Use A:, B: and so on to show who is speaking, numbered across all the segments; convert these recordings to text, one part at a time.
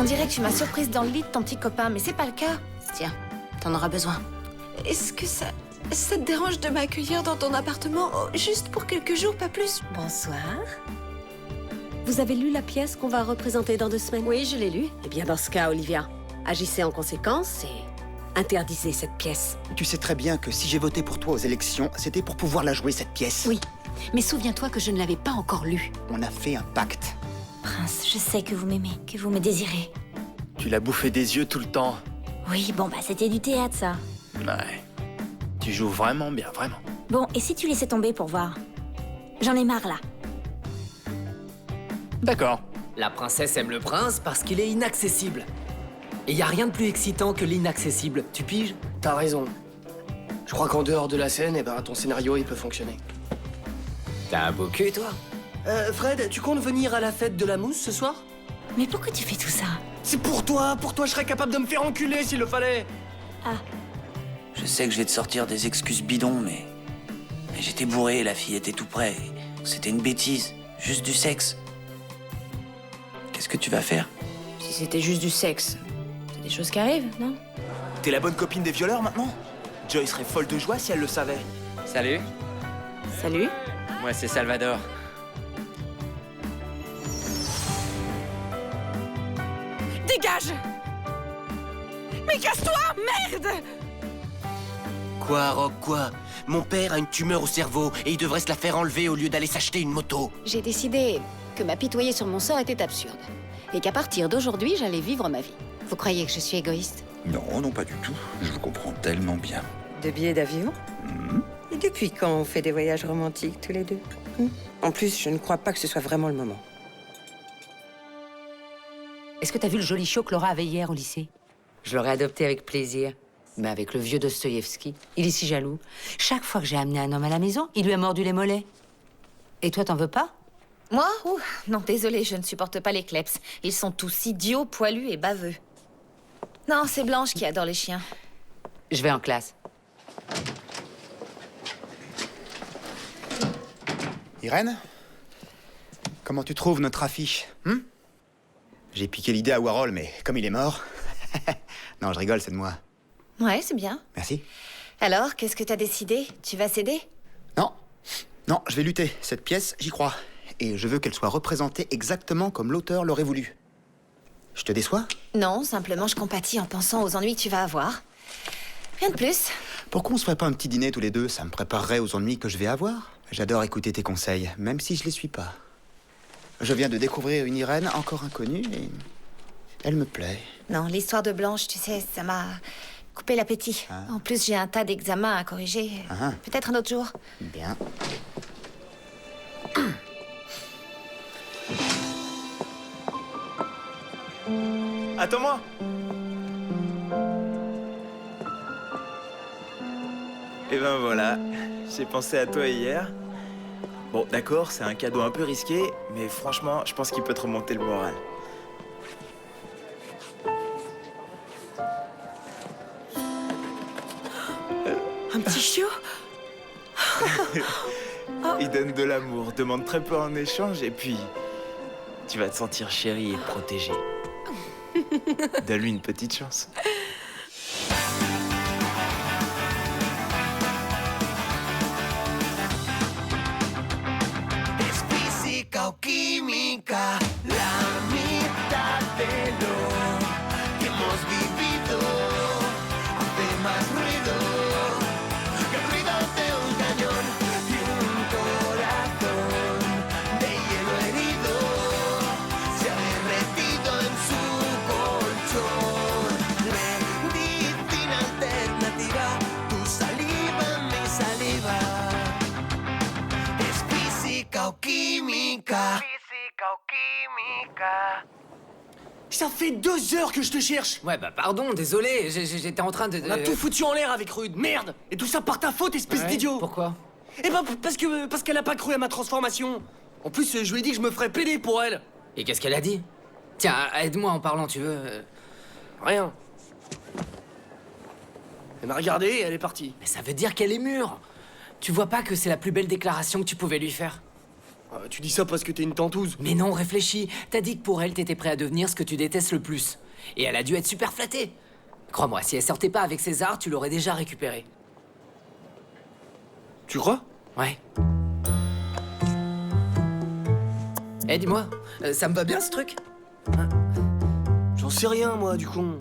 A: On dirait que tu m'as surprise dans le lit de ton petit copain, mais c'est pas le cas.
B: Tiens, t'en auras besoin.
A: Est-ce que ça te dérange de m'accueillir dans ton appartement juste pour quelques jours, pas plus?
C: Bonsoir. Vous avez lu la pièce qu'on va représenter dans 2 semaines?
B: Oui, je l'ai lu.
C: Eh bien, dans ce cas, Olivia, agissez en conséquence et interdisez cette pièce.
D: Tu sais très bien que si j'ai voté pour toi aux élections, c'était pour pouvoir la jouer, cette pièce.
B: Oui, mais souviens-toi que je ne l'avais pas encore lue.
D: On a fait un pacte.
E: Prince, je sais que vous m'aimez, que vous me désirez.
F: Tu l'as bouffé des yeux tout le temps.
E: Oui, bon, bah c'était du théâtre, ça.
F: Ouais. Tu joues vraiment bien, vraiment.
E: Bon, et si tu laissais tomber pour voir? J'en ai marre, là.
F: D'accord.
G: La princesse aime le prince parce qu'il est inaccessible. Et y a rien de plus excitant que l'inaccessible, tu piges?
H: T'as raison. Je crois qu'en dehors de la scène, eh ben, ton scénario, il peut fonctionner.
G: T'as un beau cul, toi.
H: Fred, tu comptes venir à la fête de la mousse ce soir?
E: Mais pourquoi tu fais tout ça?
H: C'est pour toi je serais capable de me faire enculer s'il le fallait.
I: Je sais que je vais te sortir des excuses bidons, mais j'étais bourré, la fille était tout près. C'était une bêtise, juste du sexe. Qu'est-ce que tu vas faire?
B: Si c'était juste du sexe, c'est des choses qui arrivent, non?
D: T'es la bonne copine des violeurs maintenant? Joy serait folle de joie si elle le savait.
G: Salut,
B: Salut.
G: moi c'est Salvador.
A: Dégage! Mais casse-toi, merde!
J: Quoi, Rock, quoi? Mon père a une tumeur au cerveau et il devrait se la faire enlever au lieu d'aller s'acheter une moto.
B: J'ai décidé que m'apitoyer sur mon sort était absurde. Et qu'à partir d'aujourd'hui, j'allais vivre ma vie. Vous croyez que je suis égoïste?
K: Non, non, pas du tout. Je vous comprends tellement bien.
L: De billets d'avion? Et depuis quand on fait des voyages romantiques tous les deux? En plus, je ne crois pas que ce soit vraiment le moment.
B: Est-ce que t'as vu le joli show que Laura avait hier au lycée? Je l'aurais adopté avec plaisir. Mais avec le vieux Dostoïevski, il est si jaloux. Chaque fois que j'ai amené un homme à la maison, il lui a mordu les mollets. Et toi, t'en veux pas?
A: Moi? Non, désolée, je ne supporte pas les kleps. Ils sont tous idiots, poilus et baveux. Non, c'est Blanche qui adore les chiens.
B: Je vais en classe.
D: Irène? Comment tu trouves notre affiche? J'ai piqué l'idée à Warhol, mais comme il est mort... Non, je rigole, c'est de moi.
A: Ouais, c'est bien.
D: Merci.
A: Alors, qu'est-ce que t'as décidé? Tu vas céder?
D: Non. Non, je vais lutter. Cette pièce, j'y crois. Et je veux qu'elle soit représentée exactement comme l'auteur l'aurait voulu. Je te déçois?
A: Non, simplement je compatis en pensant aux ennuis que tu vas avoir. Rien de plus.
D: Pourquoi on se ferait pas un petit dîner tous les deux? Ça me préparerait aux ennuis que je vais avoir. J'adore écouter tes conseils, même si je les suis pas. Je viens de découvrir une Irène encore inconnue et... elle me plaît.
A: Non, l'histoire de Blanche, tu sais, ça m'a coupé l'appétit. En plus, j'ai un tas d'examens à corriger. Peut-être un autre jour.
D: Bien.
F: Attends-moi. Et ben voilà, j'ai pensé à toi hier. Bon, d'accord, c'est un cadeau un peu risqué, mais franchement, je pense qu'il peut te remonter le moral.
A: Un petit chiot?
F: Il donne de l'amour, demande très peu en échange, et puis tu vas te sentir chérie et protégée. Donne-lui une petite chance.
J: Es física o química, la mitad de lo que hemos vivido hace más ruido que el ruido de un cañón y un corazón de hielo herido se ha derretido en su colchón. Medicina alternativa, tu saliva, mi saliva. Es física o química. Física o química.
H: Ça fait 2 heures que je te cherche.
G: Ouais, bah pardon, désolé, j'étais en train de...
H: On a tout foutu en l'air avec Rude, merde. Et tout ça par ta faute, espèce d'idiot.
G: Pourquoi?
H: Eh ben, parce qu'elle a pas cru à ma transformation. En plus, je lui ai dit que je me ferais péder pour elle.
G: Et qu'est-ce qu'elle a dit? Tiens, aide-moi en parlant, tu veux.
H: Rien. Elle m'a regardé et elle est partie.
G: Mais ça veut dire qu'elle est mûre. Tu vois pas que c'est la plus belle déclaration que tu pouvais lui faire?
H: Tu dis ça parce que t'es une tentouse.
G: Mais non, réfléchis. T'as dit que pour elle, t'étais prêt à devenir ce que tu détestes le plus. Et elle a dû être super flattée. Crois-moi, si elle sortait pas avec César, tu l'aurais déjà récupéré.
H: Tu crois?
G: Ouais. Eh, dis-moi, ça me va bien ce truc?
H: J'en sais rien, moi, du con.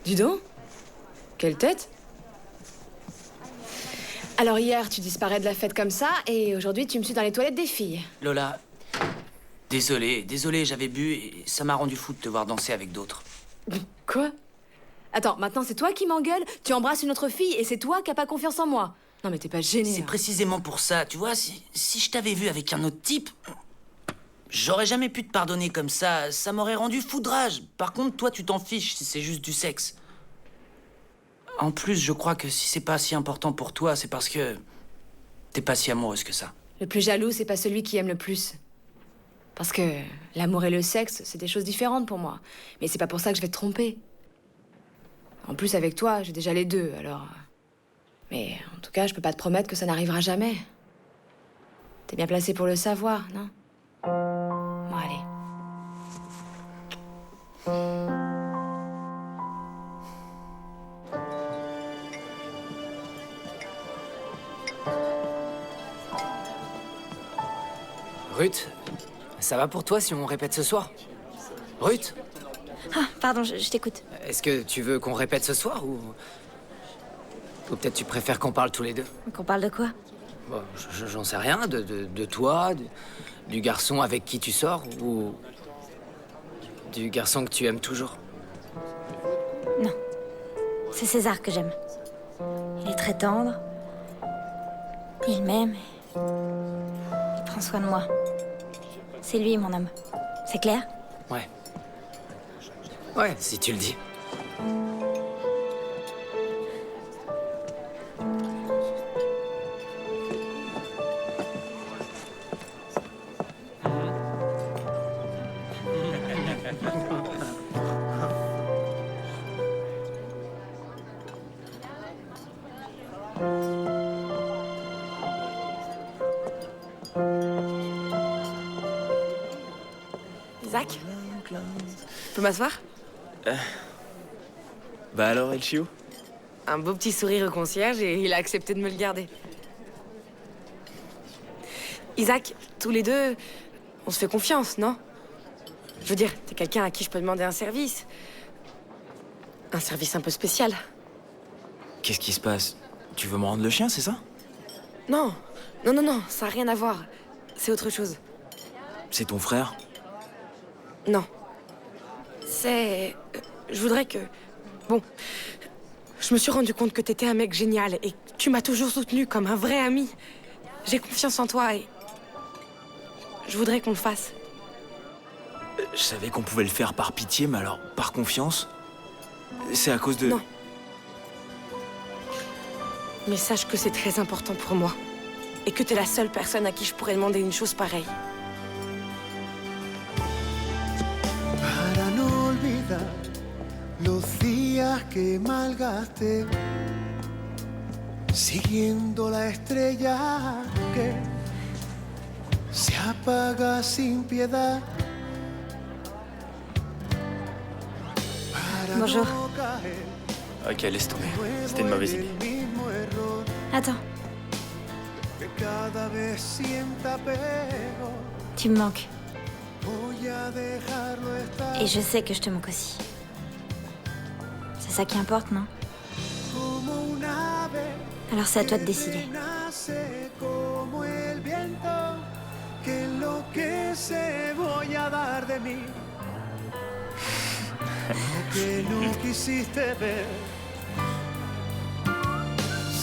M: Dis donc, quelle tête. Alors hier, tu disparais de la fête comme ça, et aujourd'hui, tu me suis dans les toilettes des filles.
I: Lola, désolé, j'avais bu et ça m'a rendu fou de te voir danser avec d'autres.
M: Quoi? Attends, maintenant c'est toi qui m'engueules, tu embrasses une autre fille, et c'est toi qui as pas confiance en moi. Non mais t'es pas gêné.
I: C'est précisément pour ça, tu vois, si je t'avais vu avec un autre type, j'aurais jamais pu te pardonner comme ça m'aurait rendu fou de rage. Par contre, toi, tu t'en fiches si c'est juste du sexe. En plus, je crois que si c'est pas si important pour toi, c'est parce que t'es pas si amoureuse que ça.
M: Le plus jaloux, c'est pas celui qui aime le plus. Parce que l'amour et le sexe, c'est des choses différentes pour moi. Mais c'est pas pour ça que je vais te tromper. En plus, avec toi, j'ai déjà les deux, alors... Mais en tout cas, je peux pas te promettre que ça n'arrivera jamais. T'es bien placé pour le savoir, non? Bon, allez.
G: Ruth, ça va pour toi si on répète ce soir? Ruth?
E: Ah, pardon, je t'écoute.
G: Est-ce que tu veux qu'on répète ce soir ou peut-être tu préfères qu'on parle tous les deux?
E: Qu'on parle de quoi?
G: Bon, j'en sais rien, de toi, du garçon avec qui tu sors ou du garçon que tu aimes toujours.
E: Non, c'est César que j'aime. Il est très tendre, il m'aime, il prend soin de moi. C'est lui, mon homme. C'est clair?
G: Ouais. Ouais, si tu le dis.
M: Zach? Je peux m'asseoir?
F: Bah alors, El Chio?
M: Un beau petit sourire au concierge et il a accepté de me le garder. Isaac, tous les deux, on se fait confiance, non? Je veux dire, t'es quelqu'un à qui je peux demander un service. Un service un peu spécial.
F: Qu'est-ce qui se passe? Tu veux me rendre le chien, c'est ça?
M: Non, non, ça n'a rien à voir. C'est autre chose.
F: C'est ton frère?
M: Non. C'est... Je voudrais que... Bon, je me suis rendu compte que t'étais un mec génial et que tu m'as toujours soutenu comme un vrai ami. J'ai confiance en toi et... Je voudrais qu'on le fasse.
F: Je savais qu'on pouvait le faire par pitié, mais alors, par confiance? C'est à cause de...
M: Non. Mais sache que c'est très important pour moi. Et que t'es la seule personne à qui je pourrais demander une chose pareille.
N: Para no olvidar los días que malgasté siguiendo la estrella que se apaga sin piedad.
E: Bonjour.
F: Ok, laisse tomber. C'était une mauvaise idée.
E: Attends. Tu me manques. Et je sais que je te manque aussi. C'est ça qui importe, non? Alors c'est à toi de décider.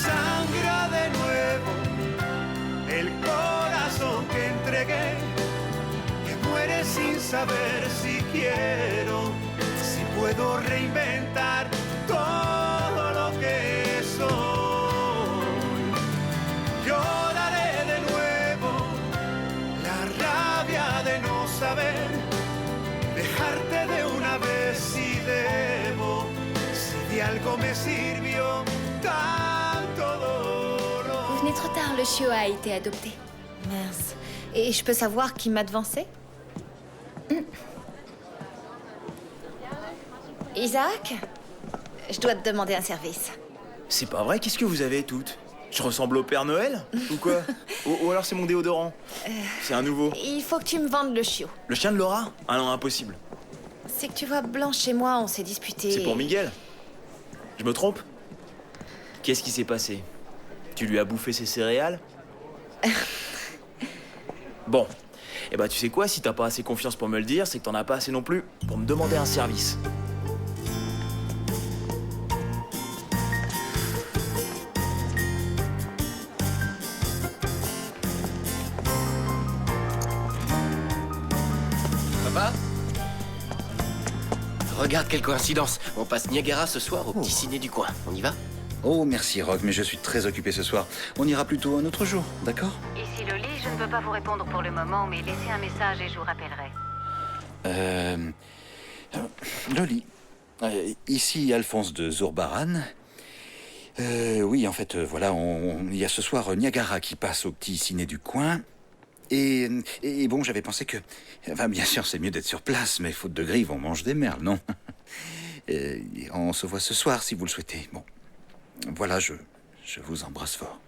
N: Sangra de nuevo el corazón que entregué, que muere sin saber si quiero, si puedo reinventar todo lo que soy. algo me sirvió tanto dolor.
E: Vous venez trop tard, le chiot a été adopté.
A: Mince. Et je peux savoir qui m'a devancé? Isaac? Je dois te demander un service.
F: C'est pas vrai, qu'est-ce que vous avez toutes? Je ressemble au Père Noël? Ou quoi? ou alors c'est mon déodorant? C'est un nouveau.
A: Il faut que tu me vendes le chiot.
F: Le chien de Laura? Ah non, impossible.
A: C'est que tu vois, Blanche et moi, on s'est disputés.
F: C'est pour Miguel? Je me trompe? Qu'est-ce qui s'est passé? Tu lui as bouffé ses céréales? Bon. Eh ben, tu sais quoi, si t'as pas assez confiance pour me le dire, c'est que t'en as pas assez non plus pour me demander un service.
J: Papa? Regarde quelle coïncidence. On passe Niagara ce soir au petit ciné du coin. On y va?
K: Oh, merci Rock, mais je suis très occupé ce soir. On ira plutôt un autre jour, d'accord?
O: Ici Loli, je ne peux pas vous répondre pour le moment, mais laissez un message et je vous rappellerai.
K: Loli, ici Alphonse de Zourbaran. Oui, en fait, voilà, il y a ce soir Niagara qui passe au petit ciné du coin. Et bon, j'avais pensé que... Enfin, bien sûr, c'est mieux d'être sur place, mais faute de grive, on mange des merles, non? On se voit ce soir, si vous le souhaitez. Bon, voilà, je vous embrasse fort.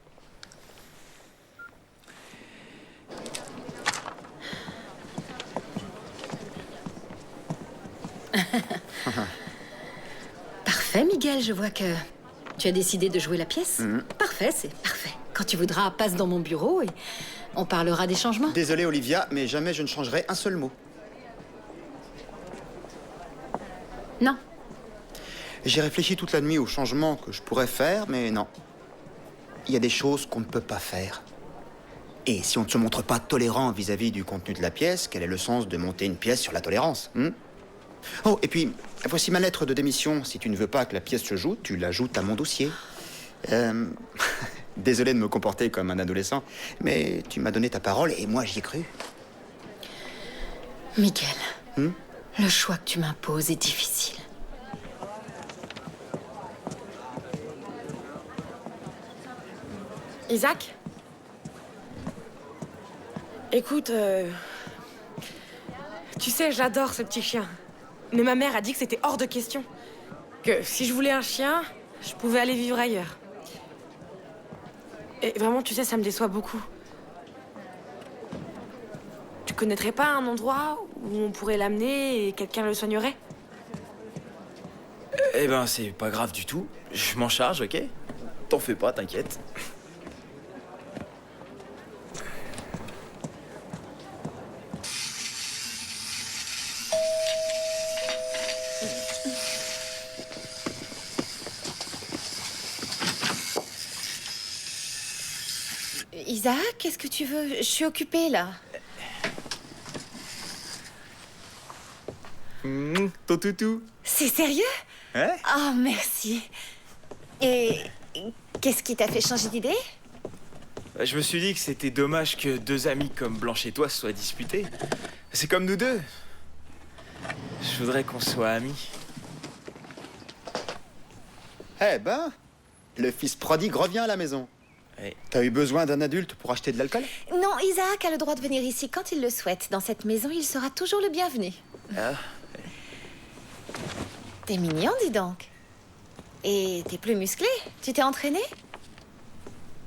C: Parfait, Miguel, je vois que tu as décidé de jouer la pièce. Parfait, c'est parfait. Quand tu voudras, passe dans mon bureau et on parlera des changements.
D: Désolé, Olivia, mais jamais je ne changerai un seul mot.
C: Non.
D: J'ai réfléchi toute la nuit aux changements que je pourrais faire, mais non. Il y a des choses qu'on ne peut pas faire. Et si on ne se montre pas tolérant vis-à-vis du contenu de la pièce, quel est le sens de monter une pièce sur la tolérance? Oh, et puis, voici ma lettre de démission. Si tu ne veux pas que la pièce se joue, tu l'ajoutes à mon dossier. Désolé de me comporter comme un adolescent, mais tu m'as donné ta parole et moi j'y ai cru.
C: Miguel, le choix que tu m'imposes est difficile.
M: Isaac? Écoute, tu sais, j'adore ce petit chien. Mais ma mère a dit que c'était hors de question. Que si je voulais un chien, je pouvais aller vivre ailleurs. Et vraiment, tu sais, ça me déçoit beaucoup. Tu connaîtrais pas un endroit où on pourrait l'amener et quelqu'un le soignerait?
F: Eh ben, c'est pas grave du tout. Je m'en charge, ok? T'en fais pas, t'inquiète.
A: Isaac, qu'est-ce que tu veux? Je suis occupée, là.
F: Ton toutou.
A: C'est sérieux?
F: Ouais?
A: Oh, merci. Et qu'est-ce qui t'a fait changer d'idée?
F: Je me suis dit que c'était dommage que deux amis comme Blanche et toi se soient disputés. C'est comme nous deux. Je voudrais qu'on soit amis.
D: Eh ben, le fils prodigue revient à la maison.
F: Ouais.
D: T'as eu besoin d'un adulte pour acheter de l'alcool?
A: Non, Isaac a le droit de venir ici quand il le souhaite. Dans cette maison, il sera toujours le bienvenu.
F: Ah.
A: T'es mignon, dis donc. Et t'es plus musclé. Tu t'es entraîné?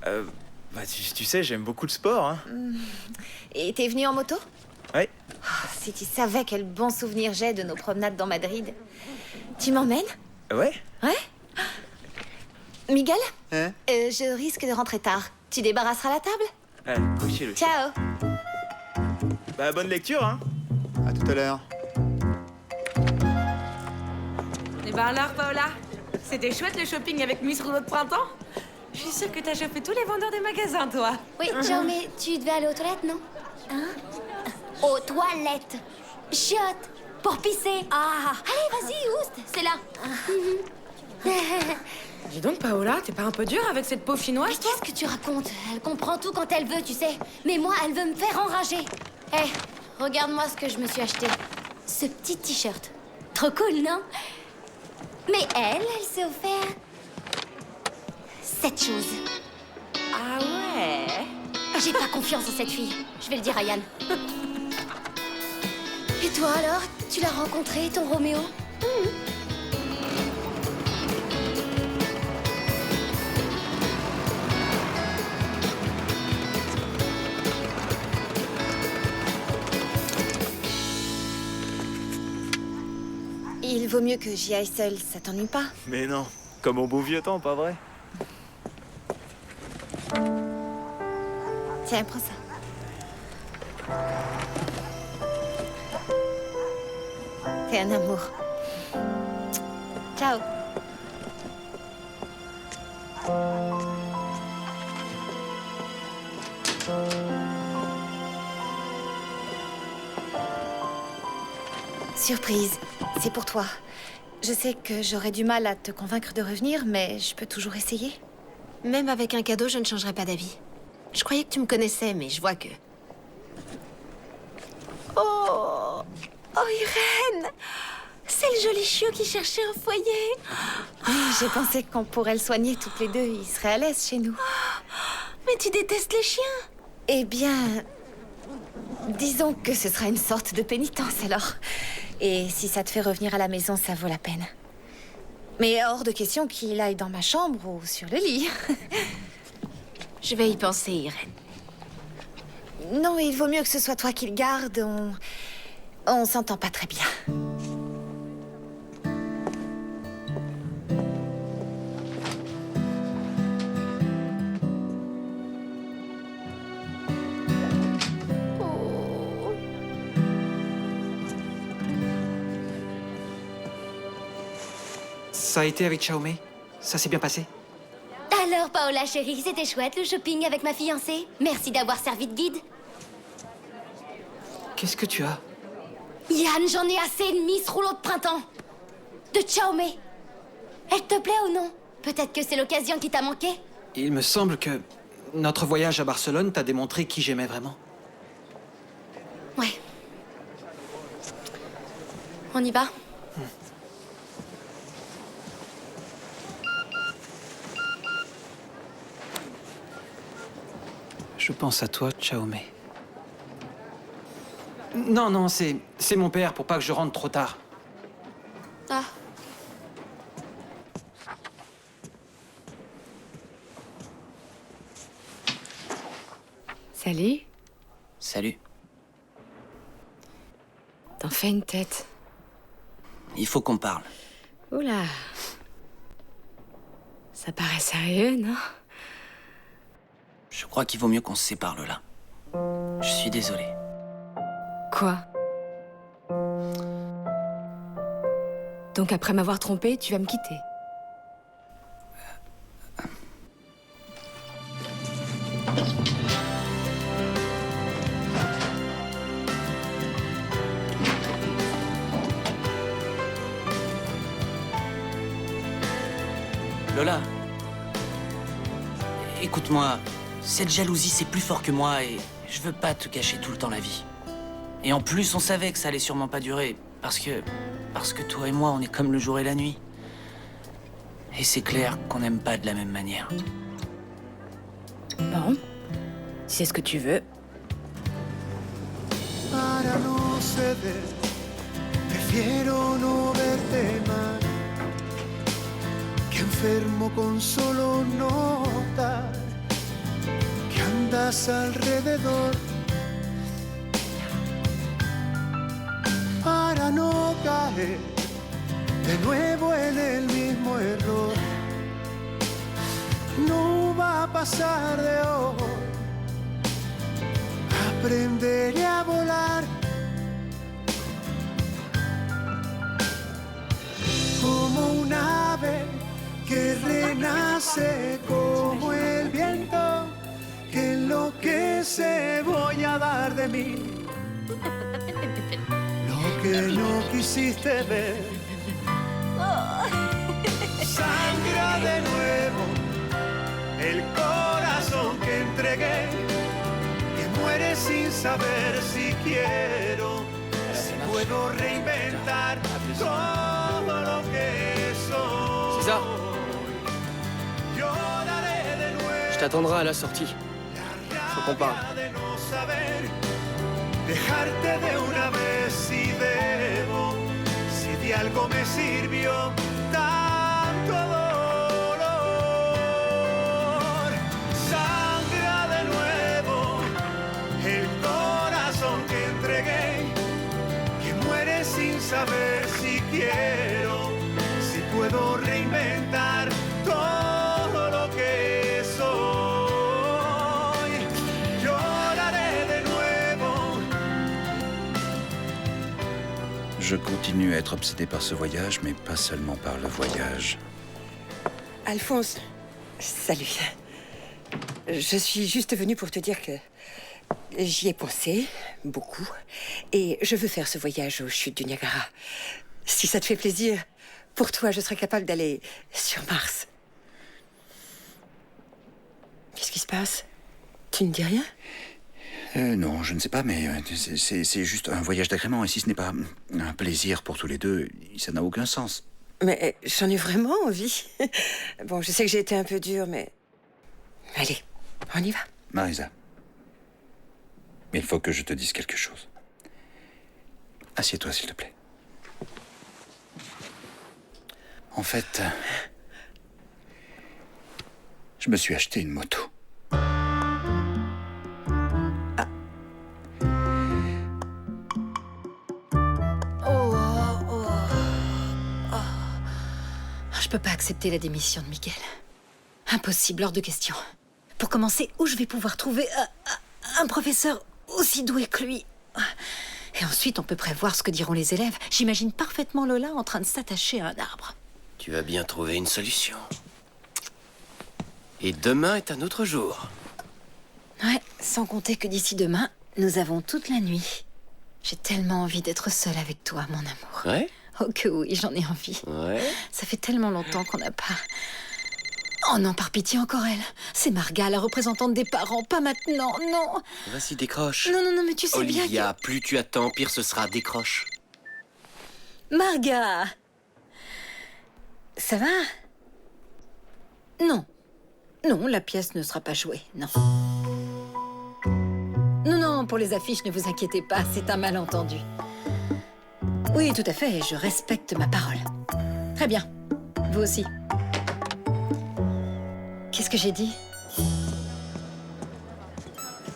F: Bah, tu sais, j'aime beaucoup le sport, hein.
A: Et t'es venu en moto?
F: Ouais.
A: Oh, si tu savais quel bon souvenir j'ai de nos promenades dans Madrid. Tu m'emmènes?
F: Ouais?
A: Ouais? Miguel?
D: Hein?
A: Je risque de rentrer tard. Tu débarrasseras la table?
F: Allez, couchez-le.
A: Ciao!
F: Bah, bonne lecture, hein.
D: À tout à l'heure.
M: Eh ben alors, Paola, c'était chouette le shopping avec Miss Rouleau de printemps? Je suis sûre que t'as chopé tous les vendeurs des magasins, toi.
E: Oui, Joe, mais tu devais aller aux toilettes, non? Hein? Aux toilettes. Chiotte, pour pisser. Ah, allez, vas-y, oust, c'est là.
M: Dis donc, Paola, t'es pas un peu dure avec cette pauvre chinoise,
E: Mais
M: toi?
E: qu'est-ce que tu racontes? Elle comprend tout quand elle veut, tu sais. Mais moi, elle veut me faire enrager. Hé, regarde-moi ce que je me suis acheté. Ce petit t-shirt. Trop cool, non? Mais elle s'est offert cette chose.
A: Ah ouais?
E: J'ai pas confiance en cette fille. Je vais le dire à Yann. Et toi alors? Tu l'as rencontré, ton Roméo?
A: Il vaut mieux que j'y aille seule, ça t'ennuie pas?
F: Mais non, comme au beau vieux temps, pas vrai?
A: Tiens, prends ça. T'es un amour. Ciao. Surprise, c'est pour toi. Je sais que j'aurais du mal à te convaincre de revenir, mais je peux toujours essayer.
C: Même avec un cadeau, je ne changerai pas d'avis. Je croyais que tu me connaissais, mais je vois que...
E: Oh, Irène! C'est le joli chiot qui cherchait un foyer.
A: Oui, j'ai pensé qu'on pourrait le soigner toutes les deux. Il serait à l'aise chez nous.
E: Mais tu détestes les chiens.
A: Eh bien, disons que ce sera une sorte de pénitence alors. Et si ça te fait revenir à la maison, ça vaut la peine. Mais hors de question qu'il aille dans ma chambre ou sur le lit.
C: Je vais y penser, Irène.
A: Non, il vaut mieux que ce soit toi qui le garde. On s'entend pas très bien.
H: Ça a été avec Xiaomei? Ça s'est bien passé?
E: Alors, Paola chérie, c'était chouette le shopping avec ma fiancée. Merci d'avoir servi de guide.
H: Qu'est-ce que tu as?
E: Yann, j'en ai assez de Miss Rouleau de printemps. De Xiaomei. Elle te plaît ou non? Peut-être que c'est l'occasion qui t'a manqué?
H: Il me semble que notre voyage à Barcelone t'a démontré qui j'aimais vraiment.
E: Ouais. On y va?
H: Je pense à toi, Xiaomei. Non, c'est mon père pour pas que je rentre trop tard.
E: Ah.
M: Salut.
I: Salut.
M: T'en fais une tête.
I: Il faut qu'on parle.
M: Oula. Ça paraît sérieux, non?
I: Je crois qu'il vaut mieux qu'on se sépare, Lola. Je suis désolé.
M: Quoi? Donc après m'avoir trompé, tu vas me quitter?
I: Lola, écoute-moi, cette jalousie c'est plus fort que moi et je veux pas te gâcher tout le temps la vie. Et en plus, on savait que ça allait sûrement pas durer parce que toi et moi, on est comme le jour et la nuit. Et c'est clair qu'on n'aime pas de la même manière.
M: Bon, si c'est ce que tu veux.
N: Para no ceder, prefiero no verte mal. Que enfermo con solo notar que andas alrededor. Para no caer de nuevo en el mismo error. No va a pasar de hoy. Aprenderé a volar como un ave que renace como el viento, que enloquece. Voy a dar de mí lo que no quisiste ver. Sangra de nuevo el corazón que entregué, que muere sin saber si quiero, si puedo reinventar todo.
H: C'est ça? Je t'attendrai à la sortie. Faut qu'on parle.
N: Dejarte de una vez si debo, si de algo me sirvió tanto dolor. Sangra de nuevo el corazón que entregué, que muere sin saber si quiero, si puedo reinventar todo lo que soy. Lloraré de nuevo.
K: Je continue à être obsédé par ce voyage, mais pas seulement par le voyage.
L: Alphonse, salut. Je suis juste venue pour te dire que j'y ai pensé, beaucoup, et je veux faire ce voyage aux chutes du Niagara. Si ça te fait plaisir, pour toi, je serais capable d'aller sur Mars. Qu'est-ce qui se passe? Tu ne dis rien?
K: Non, je ne sais pas, mais c'est juste un voyage d'agrément. Et si ce n'est pas un plaisir pour tous les deux, ça n'a aucun sens.
L: Mais j'en ai vraiment envie. Bon, je sais que j'ai été un peu dure, mais... Allez, on y va.
K: Marisa, il faut que je te dise quelque chose. Assieds-toi, s'il te plaît. En fait, je me suis acheté une moto.
C: Je peux pas accepter la démission de Miguel. Impossible, hors de question. Pour commencer, où je vais pouvoir trouver un professeur aussi doué que lui? Et ensuite, on peut prévoir ce que diront les élèves. J'imagine parfaitement Lola en train de s'attacher à un arbre.
J: Tu vas bien trouver une solution. Et demain est un autre jour.
C: Ouais, sans compter que d'ici demain, nous avons toute la nuit. J'ai tellement envie d'être seule avec toi, mon amour.
J: Ouais?
C: Oh que oui, j'en ai envie.
J: Ouais?
C: Ça fait tellement longtemps qu'on n'a pas... Oh non, par pitié, encore elle. C'est Marga, la représentante des parents. Pas maintenant, non.
J: Vas-y, décroche.
C: Non, non, non, mais tu sais bien que...
J: Olivia, plus tu attends, pire ce sera. Décroche.
C: Marga! Ça va? Non. Non, la pièce ne sera pas jouée, non. Non, non, pour les affiches, ne vous inquiétez pas, c'est un malentendu. Oui, tout à fait, je respecte ma parole. Très bien. Vous aussi. Qu'est-ce que j'ai dit?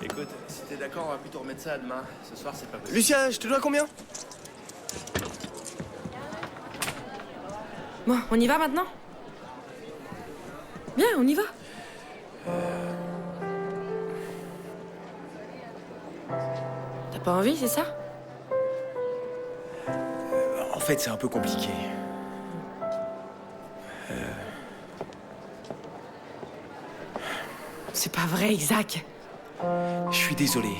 H: Écoute, si t'es d'accord, on va plutôt remettre ça à demain. Ce soir, c'est pas possible. Lucien, je te dois combien?
M: Bon, on y va maintenant? Bien, on y va. T'as pas envie, c'est ça?
F: En fait, c'est un peu compliqué.
M: C'est pas vrai, Isaac.
F: Je suis désolé.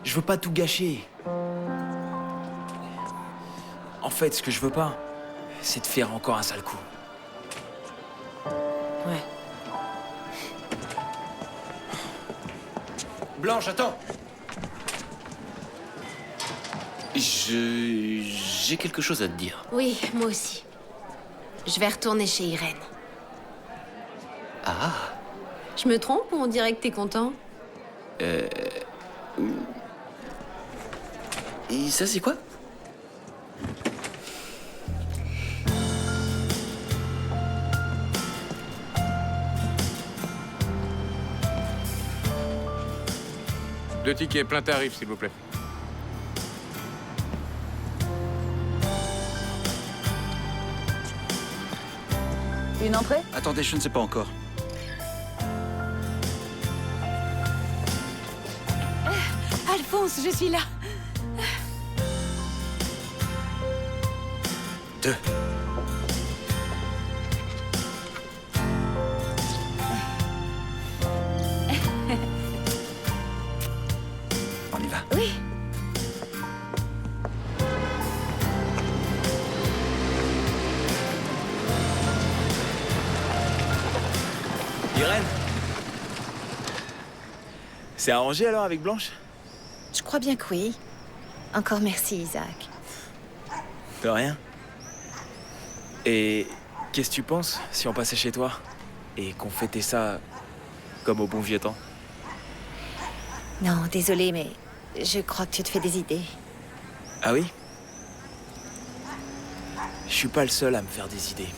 F: Je veux pas tout gâcher. En fait, ce que je veux pas, c'est de faire encore un sale coup.
M: Ouais.
J: Blanche, attends. J'ai quelque chose à te dire.
P: Oui, moi aussi. Je vais retourner chez Irène.
J: Ah.
P: Je me trompe ou on dirait que t'es content?
J: Et ça, c'est quoi?
Q: Deux tickets, plein tarif, s'il vous plaît.
B: Une entrée?
K: Attendez, je ne sais pas encore.
C: Alphonse, je suis là.
K: 2. On y va.
C: Oui.
F: Irène? C'est arrangé alors avec Blanche?
A: Je crois bien que oui. Encore merci, Isaac.
F: De rien. Et qu'est-ce que tu penses si on passait chez toi et qu'on fêtait ça comme au bon vieux temps?
A: Non, désolée, mais je crois que tu te fais des idées.
F: Ah oui? Je suis pas le seul à me faire des idées.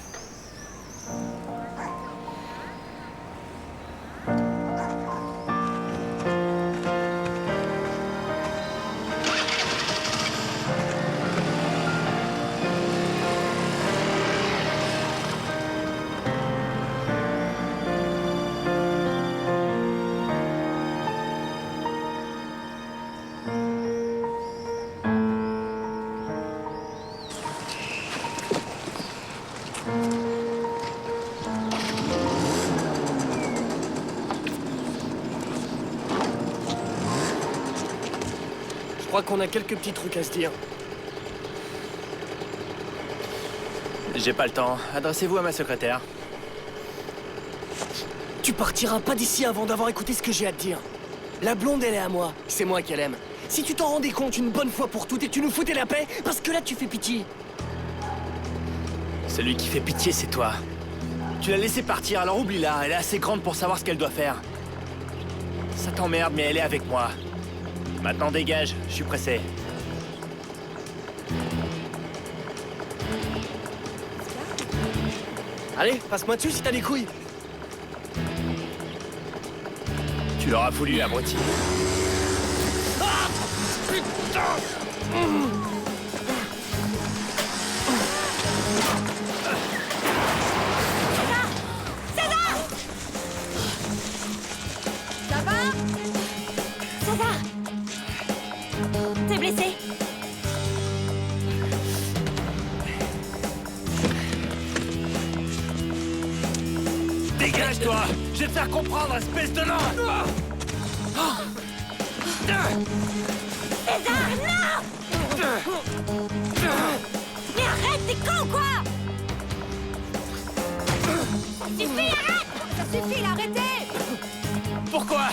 H: Je crois qu'on a quelques petits trucs à se dire.
R: J'ai pas le temps. Adressez-vous à ma secrétaire.
H: Tu partiras pas d'ici avant d'avoir écouté ce que j'ai à te dire. La blonde, elle est à moi. C'est moi qu'elle aime. Si tu t'en rendais compte une bonne fois pour toutes et tu nous foutais la paix, parce que là, tu fais pitié.
R: Celui qui fait pitié, c'est toi. Tu l'as laissée partir, alors oublie-la. Elle est assez grande pour savoir ce qu'elle doit faire. Ça t'emmerde, mais elle est avec moi. Maintenant, dégage. Je suis pressé.
H: Allez, passe-moi dessus si t'as des couilles.
R: Tu l'auras voulu, abruti.
H: Ah, putain!
E: Ça va? César! T'es blessé?
R: Dégage-toi! Je vais te faire comprendre, espèce de nain!
E: César, non! Mais arrête, t'es con, quoi! Ça suffit, arrête! Ça suffit, arrêtez!
R: Pourquoi?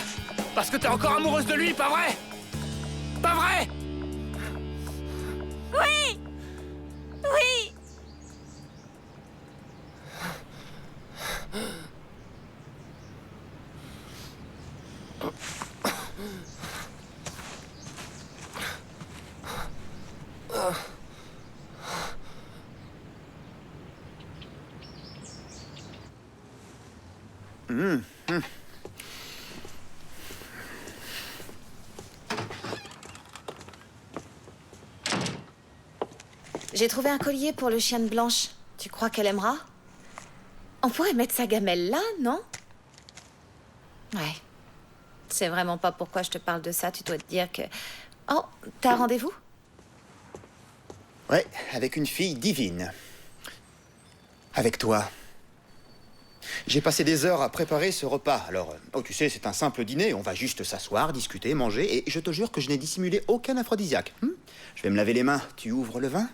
R: Parce que t'es encore amoureuse de lui, pas vrai? Pas vrai?
E: Oui! Oui!
A: J'ai trouvé un collier pour le chien de Blanche. Tu crois qu'elle aimera? On pourrait mettre sa gamelle là, non? Ouais. C'est vraiment pas pourquoi je te parle de ça. Tu dois te dire que... Oh, t'as rendez-vous?
D: Ouais, avec une fille divine. Avec toi. J'ai passé des heures à préparer ce repas. Alors, oh, tu sais, c'est un simple dîner. On va juste s'asseoir, discuter, manger. Et je te jure que je n'ai dissimulé aucun aphrodisiaque. Je vais me laver les mains. Tu ouvres le vin?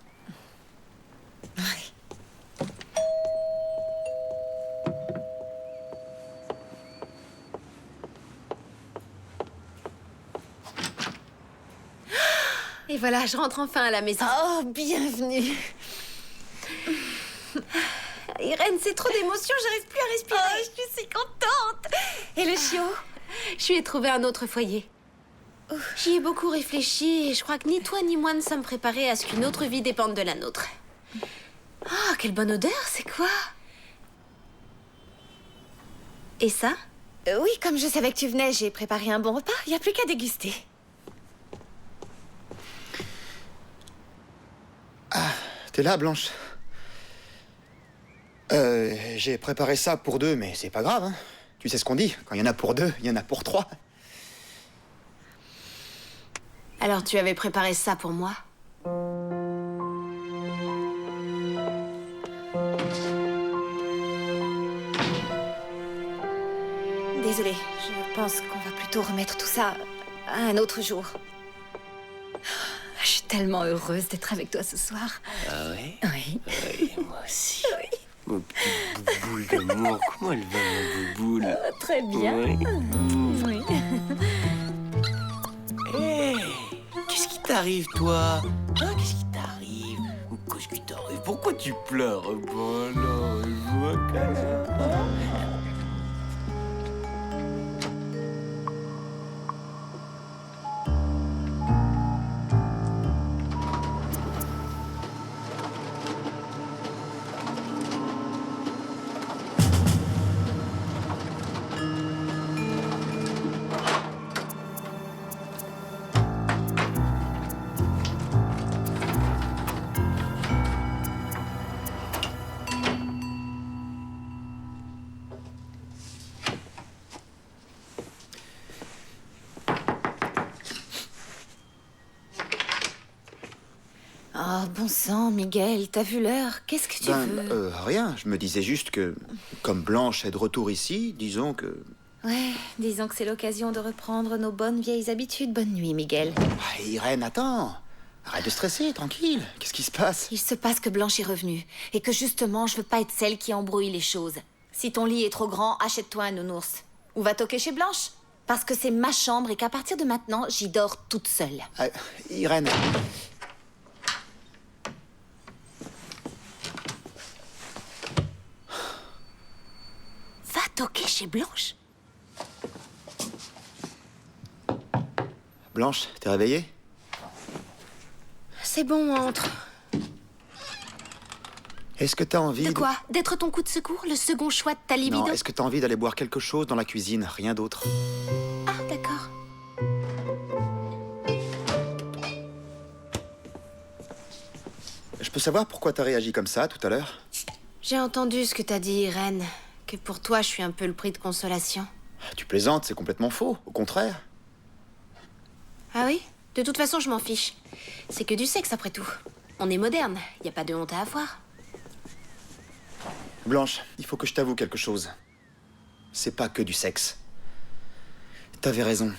P: Et voilà, je rentre enfin à la maison.
A: Oh, bienvenue.
P: Irène, c'est trop d'émotion, j'arrive plus à respirer.
A: Oh, je suis si contente. Et le chiot?
P: Je lui ai trouvé un autre foyer. J'y ai beaucoup réfléchi et je crois que ni toi ni moi ne sommes préparés à ce qu'une autre vie dépende de la nôtre. Oh, quelle bonne odeur, c'est quoi? Et ça?
A: Oui, comme je savais que tu venais, j'ai préparé un bon repas. Il n'y a plus qu'à déguster.
D: Ah, t'es là, Blanche? J'ai préparé ça pour deux, mais c'est pas grave, hein. Tu sais ce qu'on dit, quand il y en a pour deux, il y en a pour trois.
P: Alors tu avais préparé ça pour moi?
A: Désolée, je pense qu'on va plutôt remettre tout ça à un autre jour.
C: Je suis tellement heureuse d'être avec toi ce soir.
J: Ah oui?
C: Oui.
J: Oui, moi aussi. Oui. Mon petit bouboule d'amour, comment elle va, ma bouboule?
C: Très bien.
J: Oui. Hé, qu'est-ce qui t'arrive, toi? Hein, qu'est-ce qui t'arrive? Mon Qu'est-ce qui t'arrive? Pourquoi tu pleures? Bon alors, je vois que...
A: Oh, bon sang, Miguel, t'as vu l'heure? Qu'est-ce que tu veux?
D: Rien. Je me disais juste que, comme Blanche est de retour ici, disons que...
A: Ouais, disons que c'est l'occasion de reprendre nos bonnes vieilles habitudes. Bonne nuit, Miguel.
D: Ah, Irène, attends. Arrête de stresser, tranquille. Qu'est-ce qui se passe?
A: Il se passe que Blanche est revenue. Et que justement, je veux pas être celle qui embrouille les choses. Si ton lit est trop grand, achète-toi un nounours. Ou va toquer chez Blanche. Parce que c'est ma chambre et qu'à partir de maintenant, j'y dors toute seule.
D: Irène...
P: Va toquer chez Blanche?
D: Blanche, t'es réveillée?
P: C'est bon, entre.
D: Est-ce que t'as envie...
P: De quoi? D'être ton coup de secours? Le second choix de ta libido?
D: Non, est-ce que t'as envie d'aller boire quelque chose dans la cuisine? Rien d'autre.
P: Ah, d'accord.
D: Je peux savoir pourquoi t'as réagi comme ça, tout à l'heure?
P: J'ai entendu ce que t'as dit, Irène. Que pour toi, je suis un peu le prix de consolation.
D: Tu plaisantes, c'est complètement faux. Au contraire.
P: Ah oui? De toute façon, je m'en fiche. C'est que du sexe, après tout. On est moderne, y a pas de honte à avoir.
D: Blanche, il faut que je t'avoue quelque chose. C'est pas que du sexe. T'avais raison.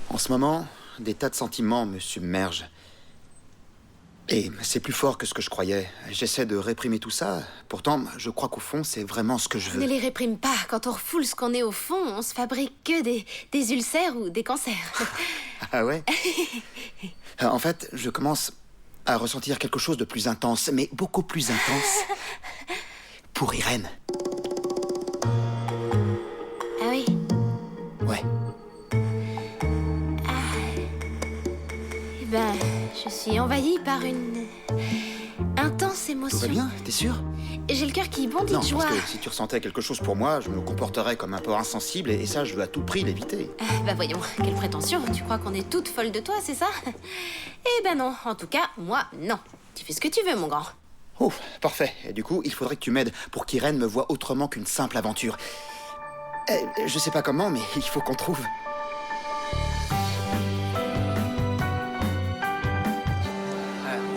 D: En ce moment, des tas de sentiments me submergent. Et c'est plus fort que ce que je croyais. J'essaie de réprimer tout ça. Pourtant, je crois qu'au fond, c'est vraiment ce que je veux.
P: Ne les réprime pas. Quand on refoule ce qu'on est au fond, on se fabrique que des ulcères ou des cancers.
D: Ah ouais? En fait, je commence à ressentir quelque chose de plus intense, mais beaucoup plus intense. Pour Irène.
P: Ah oui?
D: Ouais.
P: Eh ben, je suis envahie par une intense émotion.
D: Tout va bien? T'es sûre?
P: J'ai le cœur qui bondit
D: Non,
P: de joie.
D: parce que si tu ressentais quelque chose pour moi, je me comporterais comme un porc insensible, et ça, je veux à tout prix l'éviter.
P: Bah voyons, quelle prétention. Tu crois qu'on est toutes folles de toi, c'est ça? Eh ben non, en tout cas, moi, non. Tu fais ce que tu veux, mon grand.
D: Oh, parfait. Et du coup, il faudrait que tu m'aides pour qu'Irène me voie autrement qu'une simple aventure. Je sais pas comment, mais il faut qu'on trouve.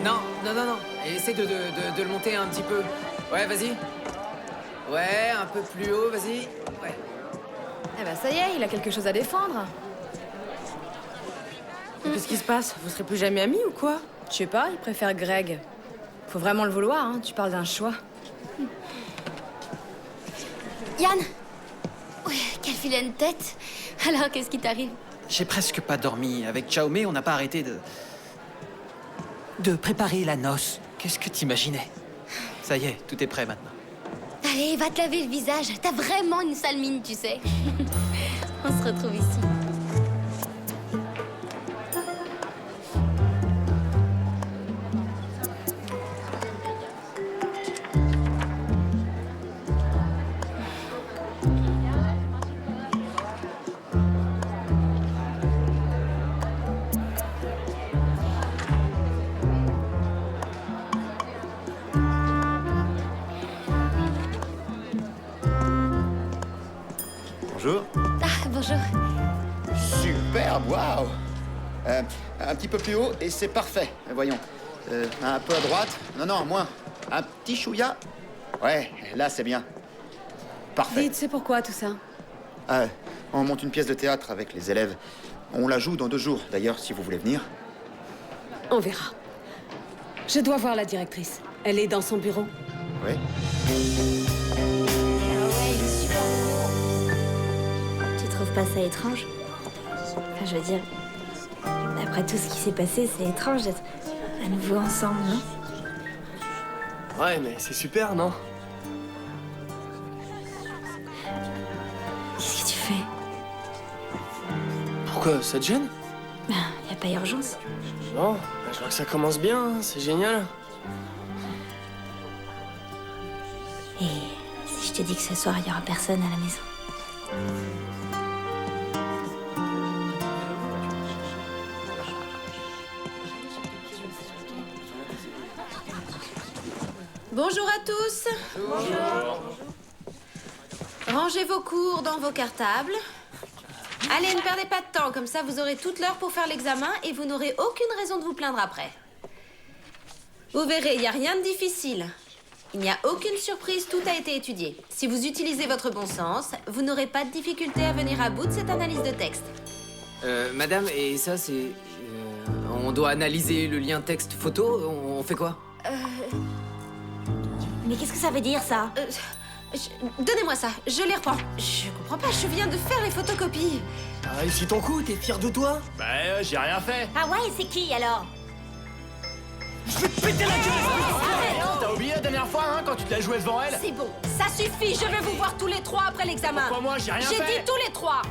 G: Non. Essaie de le monter un petit peu. Ouais, vas-y. Ouais, un peu plus haut, vas-y. Ouais.
M: Eh ben ça y est, il a quelque chose à défendre. Qu'est-ce qui se passe? Vous serez plus jamais amis ou quoi? Je sais pas, il préfère Greg. Faut vraiment le vouloir, hein, tu parles d'un choix.
P: Yann! Oui, quelle vilaine tête. Alors, qu'est-ce qui t'arrive?
S: J'ai presque pas dormi. Avec Chaomé, on n'a pas arrêté de préparer la noce. Qu'est-ce que t'imaginais? Ça y est, tout est prêt maintenant.
P: Allez, va te laver le visage. T'as vraiment une sale mine, tu sais. On se retrouve ici.
D: Bonjour.
P: Ah, bonjour.
D: Superbe, waouh. Un petit peu plus haut et c'est parfait. Voyons. Un peu à droite. Non, moins. Un petit chouïa. Ouais, là c'est bien. Parfait.
M: Dites, c'est pourquoi tout ça?
D: On monte une pièce de théâtre avec les élèves. On la joue dans 2 jours, d'ailleurs, si vous voulez venir.
T: On verra. Je dois voir la directrice. Elle est dans son bureau.
D: Oui.
E: Tu trouves pas ça étrange? Enfin, je veux dire, après tout ce qui s'est passé, c'est étrange d'être... À nouveau ensemble, non?
H: Ouais, mais c'est super, non?
E: Qu'est-ce que tu fais?
H: Pourquoi? Ça te gêne?
E: Ben, y a pas urgence.
H: Non, bah, je vois que ça commence bien, hein, c'est génial.
E: Et si je te dis que ce soir, il y aura personne à la maison?
P: Bonjour à tous.
H: Bonjour.
P: Rangez vos cours dans vos cartables. Allez, ne perdez pas de temps, comme ça vous aurez toute l'heure pour faire l'examen et vous n'aurez aucune raison de vous plaindre après. Vous verrez, il n'y a rien de difficile. Il n'y a aucune surprise, tout a été étudié. Si vous utilisez votre bon sens, vous n'aurez pas de difficulté à venir à bout de cette analyse de texte.
G: Madame, et ça c'est... on doit analyser le lien texte-photo, on fait quoi?
E: Mais qu'est-ce que ça veut dire, ça?
P: Donnez-moi ça, je les reprends. Je comprends pas, je viens de faire les photocopies.
H: T'as réussi ton coup, t'es fier de toi? Bah, j'ai rien fait.
E: Ah ouais, c'est qui, alors?
H: Je vais te péter la gueule! T'as oublié la dernière fois, hein, quand tu te la jouais devant elle?
P: C'est bon, ça suffit, je vais vous voir tous les trois après l'examen.
H: Pourquoi moi, j'ai rien fait?
P: J'ai dit tous les trois.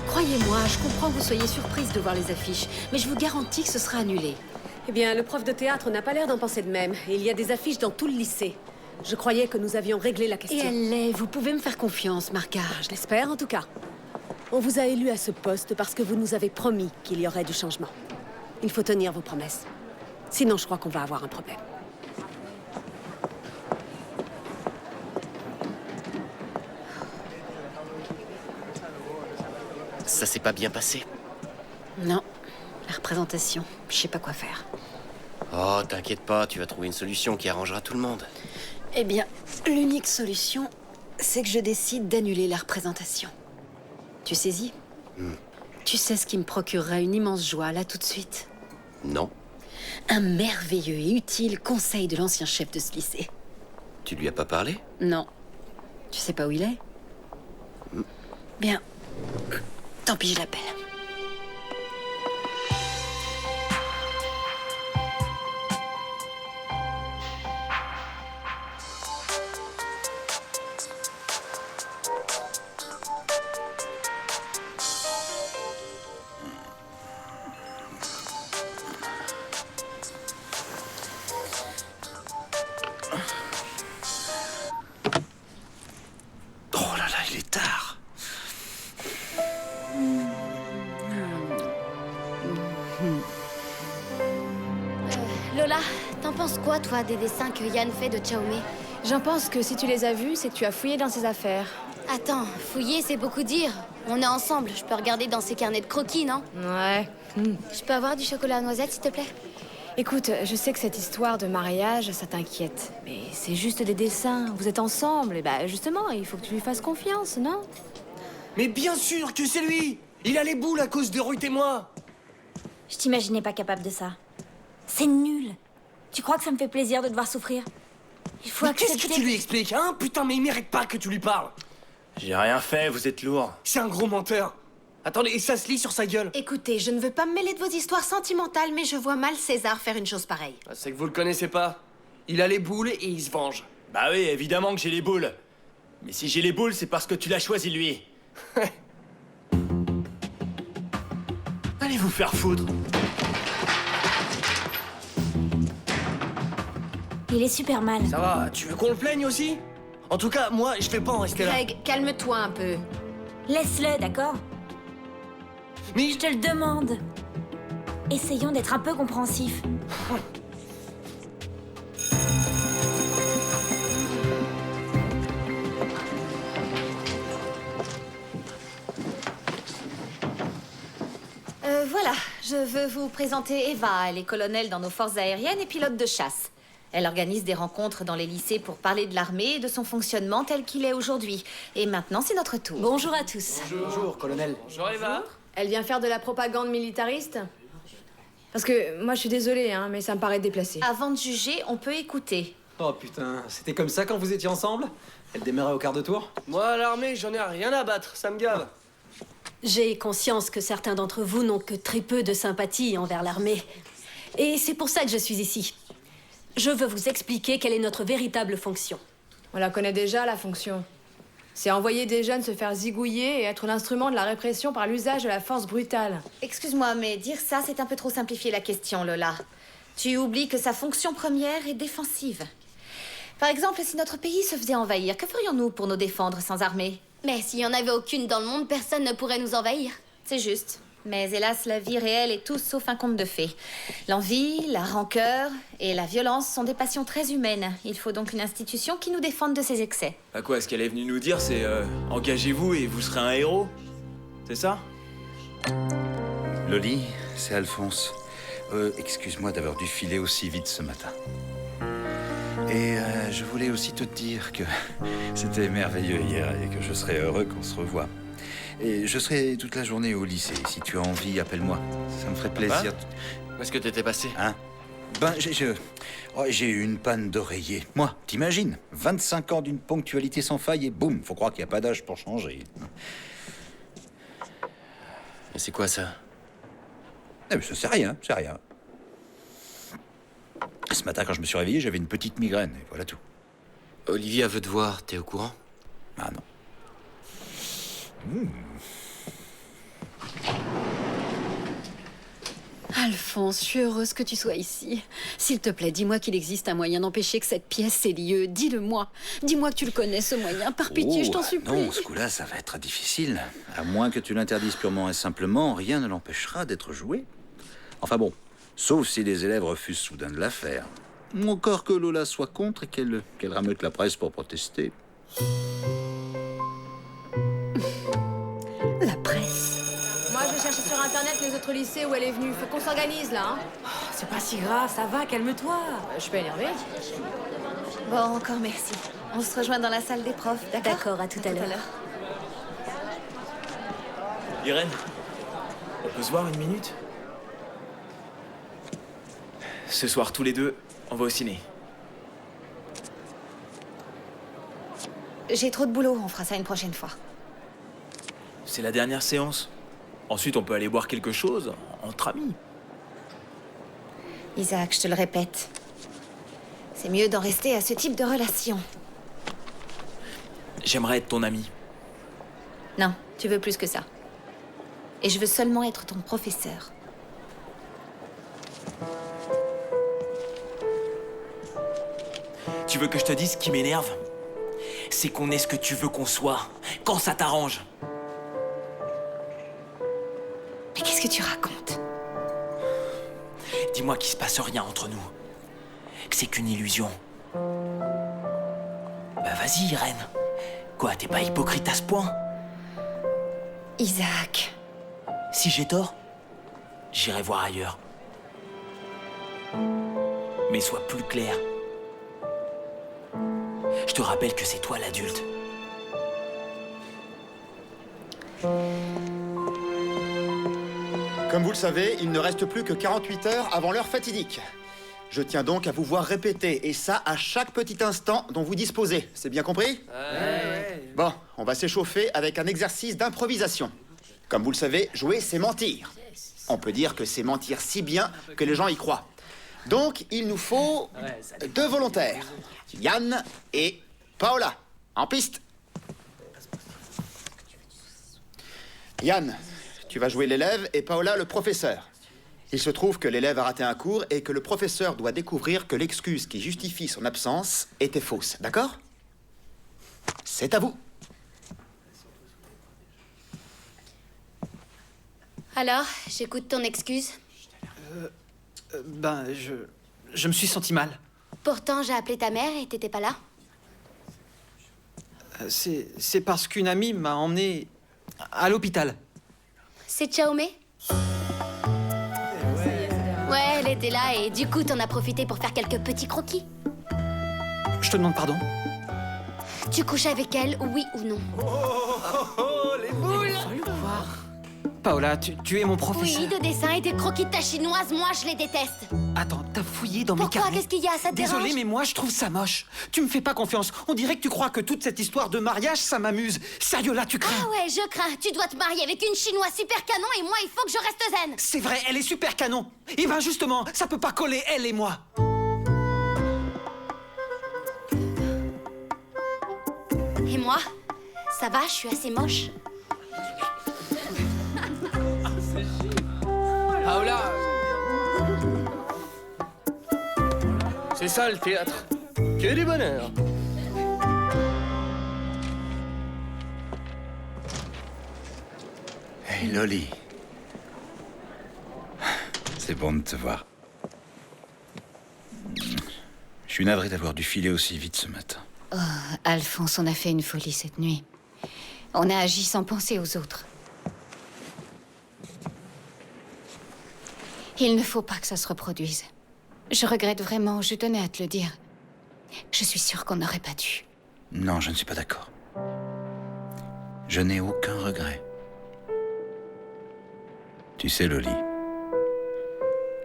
C: Croyez-moi, je comprends que vous soyez surprise de voir les affiches, mais je vous garantis que ce sera annulé.
T: Eh bien, le prof de théâtre n'a pas l'air d'en penser de même. Et il y a des affiches dans tout le lycée. Je croyais que nous avions réglé la question.
C: Et elle l'est, vous pouvez me faire confiance, Marca.
T: Je l'espère, en tout cas. On vous a élu à ce poste parce que vous nous avez promis qu'il y aurait du changement. Il faut tenir vos promesses. Sinon, je crois qu'on va avoir un problème.
J: Ça s'est pas bien passé.
C: Non, la représentation, je sais pas quoi faire.
J: Oh, t'inquiète pas, tu vas trouver une solution qui arrangera tout le monde.
C: Eh bien, l'unique solution, c'est que je décide d'annuler la représentation. Tu saisis? Tu sais ce qui me procurerait une immense joie, là, tout de suite?
J: Non.
C: Un merveilleux et utile conseil de l'ancien chef de ce lycée.
J: Tu lui as pas parlé?
C: Non. Tu sais pas où il est? Bien. Tant pis, je l'appelle.
J: Oh là là, il est tard.
E: Lola, t'en penses quoi, toi, des dessins que Yann fait de Chaomé?
M: J'en pense que si tu les as vus, c'est que tu as fouillé dans ses affaires.
E: Attends, fouiller, c'est beaucoup dire. On est ensemble, je peux regarder dans ses carnets de croquis, non?
M: Ouais.
E: Je peux avoir du chocolat à noisette, s'il te plaît?
M: Écoute, je sais que cette histoire de mariage, ça t'inquiète. Mais c'est juste des dessins. Vous êtes ensemble, et bah justement, il faut que tu lui fasses confiance, non?
H: Mais bien sûr que c'est lui! Il a les boules à cause de Ruth et moi!
E: Je t'imaginais pas capable de ça. C'est nul. Tu crois que ça me fait plaisir de devoir souffrir? Il faut
H: Mais qu'est-ce
E: accepter...
H: que tu lui expliques, hein? Putain, mais il mérite pas que tu lui parles!
R: J'ai rien fait, vous êtes lourd.
H: C'est un gros menteur! Attendez, et ça se lit sur sa gueule!
P: Écoutez, je ne veux pas me mêler de vos histoires sentimentales, mais je vois mal César faire une chose pareille.
H: Ah, c'est que vous le connaissez pas. Il a les boules et il se venge.
R: Bah oui, évidemment que j'ai les boules. Mais si j'ai les boules, c'est parce que tu l'as choisi, lui. Allez vous faire foutre.
E: Il est super mal.
H: Ça va, tu veux qu'on le plaigne aussi? En tout cas, moi, je vais pas en rester là.
P: Greg, calme-toi un peu.
E: Laisse-le, d'accord?
H: Mais...
E: Je te le demande. Essayons d'être un peu compréhensifs.
A: Voilà, je veux vous présenter Eva. Elle est colonel dans nos forces aériennes et pilote de chasse. Elle organise des rencontres dans les lycées pour parler de l'armée et de son fonctionnement tel qu'il est aujourd'hui. Et maintenant, c'est notre tour.
C: Bonjour à tous.
H: Bonjour, colonel.
R: Bonjour, Eva.
M: Elle vient faire de la propagande militariste? Parce que moi, je suis désolée, hein, mais ça me paraît déplacé.
A: Avant de juger, on peut écouter.
S: Oh putain, c'était comme ça quand vous étiez ensemble? Elle démarrait au quart de tour?
H: Moi, à l'armée, j'en ai rien à battre, ça me gave.
T: J'ai conscience que certains d'entre vous n'ont que très peu de sympathie envers l'armée. Et c'est pour ça que je suis ici. Je veux vous expliquer quelle est notre véritable fonction.
M: On la connaît déjà, la fonction. C'est envoyer des jeunes se faire zigouiller et être l'instrument de la répression par l'usage de la force brutale.
A: Excuse-moi, mais dire ça, c'est un peu trop simplifier la question, Lola. Tu oublies que sa fonction première est défensive. Par exemple, si notre pays se faisait envahir, que ferions-nous pour nous défendre sans armée?
U: Mais s'il n'y en avait aucune dans le monde, personne ne pourrait nous envahir.
A: C'est juste. Mais hélas, la vie réelle est tout sauf un conte de fées. L'envie, la rancœur et la violence sont des passions très humaines. Il faut donc une institution qui nous défende de ces excès.
F: Bah quoi, ce qu'elle est venue nous dire, c'est engagez-vous et vous serez un héros. C'est ça?
K: Loli, c'est Alphonse. Excuse-moi d'avoir dû filer aussi vite ce matin. Et je voulais aussi te dire que c'était merveilleux hier et que je serais heureux qu'on se revoie. Et je serai toute la journée au lycée. Si tu as envie, appelle-moi. Ça me ferait plaisir.
R: Où est-ce que t'étais passé?
K: Hein? Ben, j'ai eu une panne d'oreiller. Moi, t'imagines? 25 ans d'une ponctualité sans faille et boum, faut croire qu'il n'y a pas d'âge pour changer.
R: Et c'est quoi ça?
K: Eh ben, ça c'est rien, c'est rien. Et ce matin, quand je me suis réveillé, j'avais une petite migraine, et voilà tout.
R: Olivia veut te voir, t'es au courant?
K: Ah non.
T: Alphonse, je suis heureuse que tu sois ici. S'il te plaît, dis-moi qu'il existe un moyen d'empêcher que cette pièce ait lieu. Dis-le-moi. Dis-moi que tu le connais, ce moyen. Par pitié, je t'en supplie.
K: Non, ce coup-là, ça va être difficile. À moins que tu l'interdises purement et simplement, rien ne l'empêchera d'être joué. Enfin bon, sauf si les élèves refusent soudain de la faire. Ou encore que Lola soit contre et qu'elle rameute la presse pour protester.
T: La presse.
M: Moi, je cherche sur Internet les autres lycées où elle est venue. Faut qu'on s'organise, là, hein.
B: C'est pas si grave, ça va, calme-toi.
M: Je suis pas énervée.
A: Bon, encore merci. On se rejoint dans la salle des profs, d'accord?
T: D'accord, à tout à l'heure.
F: Irène, on peut se voir une minute? Ce soir, tous les deux, on va au ciné.
A: J'ai trop de boulot, on fera ça une prochaine fois.
F: C'est la dernière séance. Ensuite, on peut aller boire quelque chose, entre amis.
A: Isaac, je te le répète. C'est mieux d'en rester à ce type de relation.
F: J'aimerais être ton ami.
A: Non, tu veux plus que ça. Et je veux seulement être ton professeur.
F: Tu veux que je te dise ce qui m'énerve? C'est qu'on est ce que tu veux qu'on soit, quand ça t'arrange.
A: Mais qu'est-ce que tu racontes?
F: Dis-moi qu'il se passe rien entre nous. Que c'est qu'une illusion. Bah vas-y, Irène. Quoi, t'es pas hypocrite à ce point?
A: Isaac.
F: Si j'ai tort, j'irai voir ailleurs. Mais sois plus clair. Je te rappelle que c'est toi l'adulte.
D: Comme vous le savez, il ne reste plus que 48 heures avant l'heure fatidique. Je tiens donc à vous voir répéter, et ça à chaque petit instant dont vous disposez. C'est bien compris?
H: Ouais.
D: Bon, on va s'échauffer avec un exercice d'improvisation. Comme vous le savez, jouer, c'est mentir. On peut dire que c'est mentir si bien que les gens y croient. Donc, il nous faut 2 volontaires. Yann et Paola. En piste. Yann, tu vas jouer l'élève et Paola le professeur. Il se trouve que l'élève a raté un cours et que le professeur doit découvrir que l'excuse qui justifie son absence était fausse. D'accord? C'est à vous.
U: Alors, j'écoute ton excuse.
S: Je me suis senti mal.
U: Pourtant, j'ai appelé ta mère et t'étais pas là.
S: C'est parce qu'une amie m'a emmené à l'hôpital.
U: C'est Chaomé? Ouais, elle était là et du coup, t'en as profité pour faire quelques petits croquis.
S: Je te demande pardon.
U: Tu couches avec elle, oui ou non?
H: Oh, les boules!
S: Paola, tu es mon professeur.
U: Oui, de dessin et des croquis de ta chinoise, moi je les déteste.
S: Attends, t'as fouillé dans mes
U: Pourquoi?
S: carnets?
U: Qu'est-ce qu'il y a? Ça te
S: Désolé,
U: dérange?
S: mais moi je trouve ça moche. Tu me fais pas confiance. On dirait que tu crois que toute cette histoire de mariage, ça m'amuse. Sérieux, là, tu crains.
U: Ah ouais, je crains. Tu dois te marier avec une chinoise super canon et moi, il faut que je reste zen.
S: C'est vrai, elle est super canon. Et ben justement, ça peut pas coller, elle et moi.
U: Et moi? Ça va, je suis assez moche.
H: Paola! C'est ça le théâtre. Que du bonheur.
K: Hey Loli. C'est bon de te voir. Je suis navré d'avoir dû filer aussi vite ce matin.
C: Oh, Alphonse, on a fait une folie cette nuit. On a agi sans penser aux autres. Il ne faut pas que ça se reproduise. Je regrette vraiment, je tenais à te le dire. Je suis sûre qu'on n'aurait pas dû.
K: Non, je ne suis pas d'accord. Je n'ai aucun regret. Tu sais, Loli,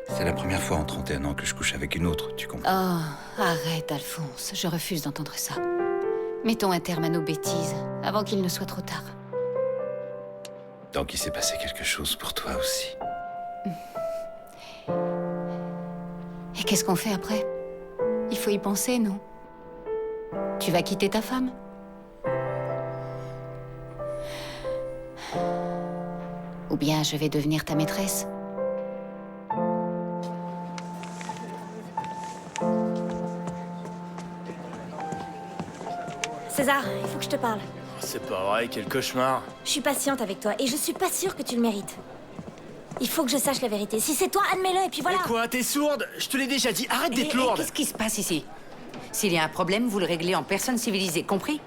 K: c'est la première fois en 31 ans que je couche avec une autre, tu comprends?
C: Oh, arrête, Alphonse, je refuse d'entendre ça. Mettons un terme à nos bêtises, avant qu'il ne soit trop tard.
K: Donc il s'est passé quelque chose pour toi aussi.
C: Et qu'est-ce qu'on fait après? Il faut y penser, non? Tu vas quitter ta femme? Ou bien je vais devenir ta maîtresse?
E: César, il faut que je te parle.
R: C'est pas vrai, quel cauchemar.
E: Je suis patiente avec toi et je suis pas sûre que tu le mérites. Il faut que je sache la vérité. Si c'est toi, admets-le et puis voilà.
R: Mais quoi, t'es sourde? Je te l'ai déjà dit, arrête d'être lourde.
B: Qu'est-ce qui se passe ici? S'il y a un problème, vous le réglez en personne civilisée, compris?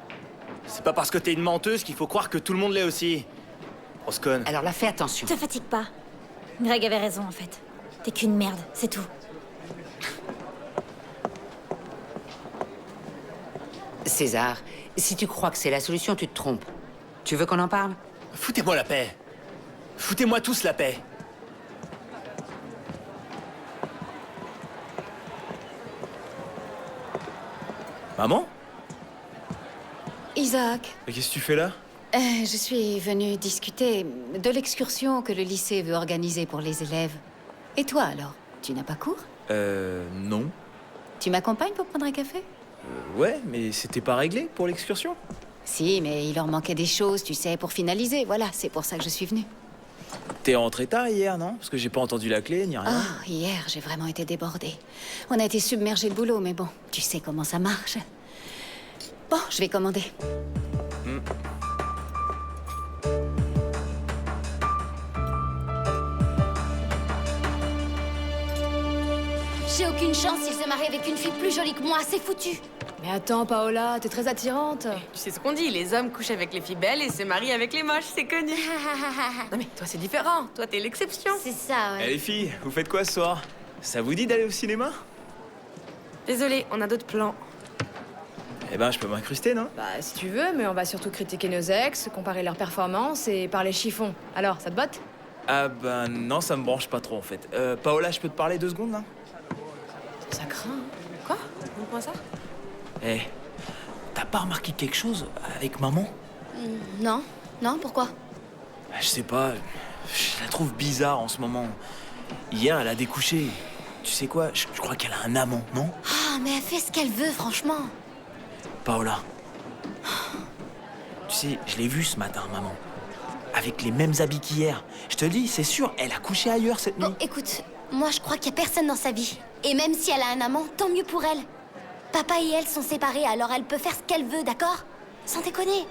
R: C'est pas parce que t'es une menteuse qu'il faut croire que tout le monde l'est aussi. Roscoe.
B: Alors là, fais attention.
E: Te fatigue pas. Greg avait raison en fait. T'es qu'une merde, c'est tout.
B: César, si tu crois que c'est la solution, tu te trompes. Tu veux qu'on en parle?
R: Foutez-moi la paix. Foutez-moi tous la paix.
F: Maman?
C: Isaac,
F: Mais qu'est-ce que tu fais là?
C: je suis venue discuter de l'excursion que le lycée veut organiser pour les élèves. Et toi alors? Tu n'as pas cours?
F: Non.
C: Tu m'accompagnes pour prendre un café?
F: Ouais, mais c'était pas réglé pour l'excursion?
C: Si, mais il leur manquait des choses, tu sais, pour finaliser. Voilà, c'est pour ça que je suis venue.
F: T'es rentré tard hier, non? Parce que j'ai pas entendu la clé, ni rien.
C: Oh, hier, j'ai vraiment été débordée. On a été submergés de boulot, mais bon, tu sais comment ça marche. Bon, je vais commander.
U: J'ai aucune chance s'il se marie avec une fille plus jolie que moi, c'est foutu.
M: Mais attends, Paola, t'es très attirante.
O: Tu sais ce qu'on dit, les hommes couchent avec les filles belles et se marient avec les moches, c'est connu. Non mais toi c'est différent, toi t'es l'exception.
U: C'est ça,
F: Eh les filles, vous faites quoi ce soir? Ça vous dit d'aller au cinéma?
O: Désolé, on a d'autres plans.
F: Eh ben, je peux m'incruster, non?
M: Bah, si tu veux, mais on va surtout critiquer nos ex, comparer leurs performances et parler chiffon. Alors, ça te botte?
F: Ah ben non, ça me branche pas trop en fait. Paola, je peux te parler 2 secondes là?
M: Ça craint.
O: Quoi? Pourquoi ça?
F: Eh, t'as pas remarqué quelque chose avec maman?
U: Non, non, pourquoi?
F: Je sais pas, je la trouve bizarre en ce moment. Hier, elle a découché. Tu sais quoi, je crois qu'elle a un amant, non?
U: Ah, mais elle fait ce qu'elle veut, franchement.
F: Paola. Tu sais, je l'ai vue ce matin, maman. Avec les mêmes habits qu'hier. Je te dis, c'est sûr, elle a couché ailleurs cette nuit.
U: Bon, écoute, moi je crois qu'il y a personne dans sa vie. Et même si elle a un amant, tant mieux pour elle. Papa et elle sont séparés, alors elle peut faire ce qu'elle veut, d'accord? Sans déconner.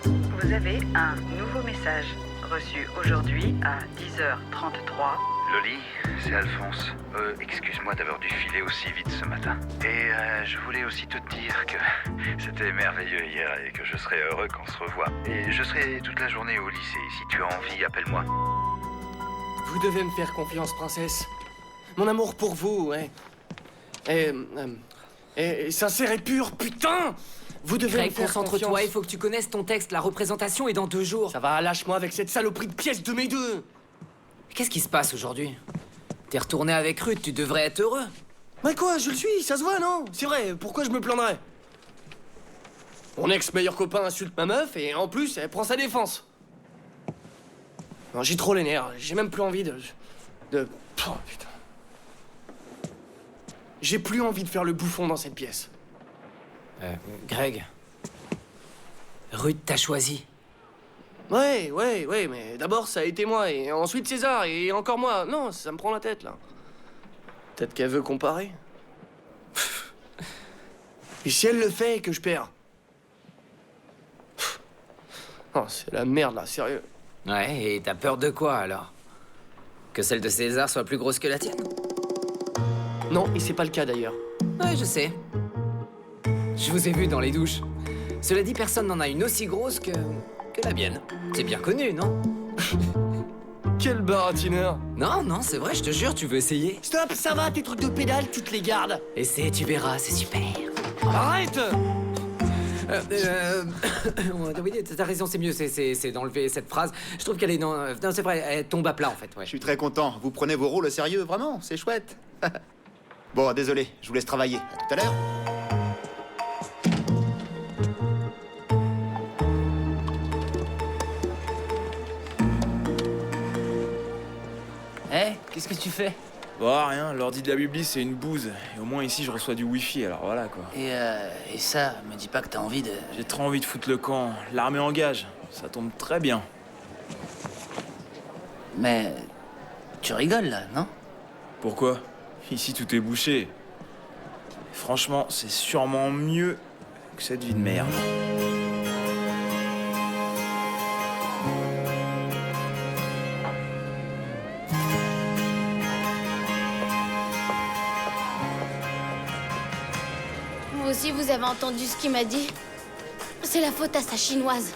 V: Vous avez un nouveau message reçu aujourd'hui à 10h33.
K: Loli, c'est Alphonse. Excuse-moi d'avoir dû filer aussi vite ce matin. Et je voulais aussi te dire que c'était merveilleux hier et que je serais heureux qu'on se revoie. Et je serai toute la journée au lycée. Si tu as envie, appelle-moi.
H: Vous devez me faire confiance, princesse. Mon amour pour vous, ouais. Et Et sincère et pur, putain! Vous devez
G: Craig,
H: me faire
G: concentre-toi,
H: confiance.
G: il faut que tu connaisses ton texte. La représentation est dans 2 jours.
H: Ça va, lâche-moi avec cette saloperie de pièce de mes deux!
G: Qu'est-ce qui se passe aujourd'hui? T'es retourné avec Ruth, tu devrais être heureux.
H: Mais quoi, je le suis, ça se voit, non? C'est vrai, pourquoi je me plaindrais? Mon ex-meilleur copain insulte ma meuf et en plus, elle prend sa défense. Non, j'ai trop les nerfs, j'ai même plus envie de... Oh, putain. J'ai plus envie de faire le bouffon dans cette pièce.
G: Greg. Ruth t'a choisi.
H: Ouais, mais d'abord ça a été moi, et ensuite César, et encore moi. Non, ça me prend la tête, là. Peut-être qu'elle veut comparer. Et si elle le fait et que je perds? Oh, c'est la merde, là, sérieux.
G: Ouais, et t'as peur de quoi, alors? Que celle de César soit plus grosse que la tienne?
H: Non, et c'est pas le cas, d'ailleurs.
G: Ouais, je sais. Je vous ai vu dans les douches. Cela dit, personne n'en a une aussi grosse que la mienne. C'est bien connu, non?
H: Quel baratineur!
G: Non, c'est vrai, je te jure, tu veux essayer?
H: Stop, ça va, tes trucs de pédale, tu te les gardes!
G: Essaie, tu verras, c'est super.
H: Arrête!
G: Oui, t'as raison, c'est mieux, c'est d'enlever cette phrase. Je trouve qu'elle est... Non, c'est vrai, elle tombe à plat, en fait, ouais.
D: Je suis très content. Vous prenez vos rôles au sérieux, vraiment, c'est chouette. Bon, désolé, je vous laisse travailler. À tout à l'heure.
R: Qu'est-ce que tu fais?
F: Bon, rien, l'ordi de la Bibli, c'est une bouse. Et au moins ici, je reçois du wifi, alors voilà, quoi.
R: Et ça, me dis pas que t'as envie de...
F: J'ai trop envie de foutre le camp. L'armée engage. Ça tombe très bien.
R: Mais... tu rigoles, là, non?
F: Pourquoi? Ici, tout est bouché. Et franchement, c'est sûrement mieux que cette vie de merde.
U: Vous aussi, vous avez entendu ce qu'il m'a dit? C'est la faute à sa chinoise.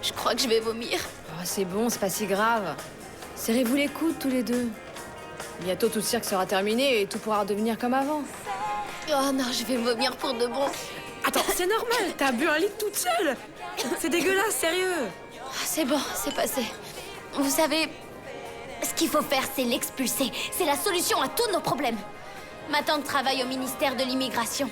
U: Je crois que je vais vomir.
M: Oh, c'est bon, c'est pas si grave. Serrez-vous les coudes tous les deux. Bientôt tout le cirque sera terminé et tout pourra redevenir comme avant.
U: Oh non, je vais vomir pour de bon.
O: Attends, c'est normal, t'as bu un litre toute seule. C'est dégueulasse, sérieux.
U: C'est bon, c'est passé. Vous savez, ce qu'il faut faire, c'est l'expulser. C'est la solution à tous nos problèmes. Ma tante travaille au ministère de l'immigration.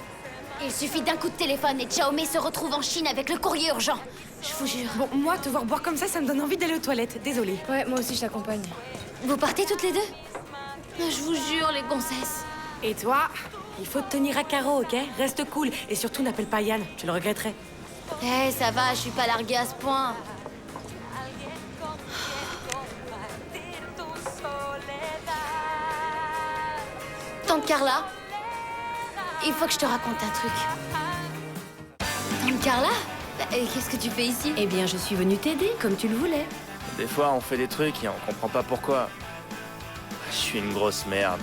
U: Il suffit d'un coup de téléphone et Xiaomei se retrouve en Chine avec le courrier urgent. Je vous jure.
O: Bon, moi, te voir boire comme ça me donne envie d'aller aux toilettes. Désolée.
M: Ouais, moi aussi, je t'accompagne.
U: Vous partez toutes les deux? Je vous jure, les gonzesses.
O: Et toi, il faut te tenir à carreau, ok? Reste cool. Et surtout, n'appelle pas Yann. Tu le regretterais.
U: Eh, ça va, je suis pas larguée à ce point. Tante Carla, il faut que je te raconte un truc. Tante Carla? Qu'est-ce que tu fais ici?
T: Eh bien, je suis venue t'aider, comme tu le voulais.
R: Des fois, on fait des trucs et on comprend pas pourquoi. Je suis une grosse merde.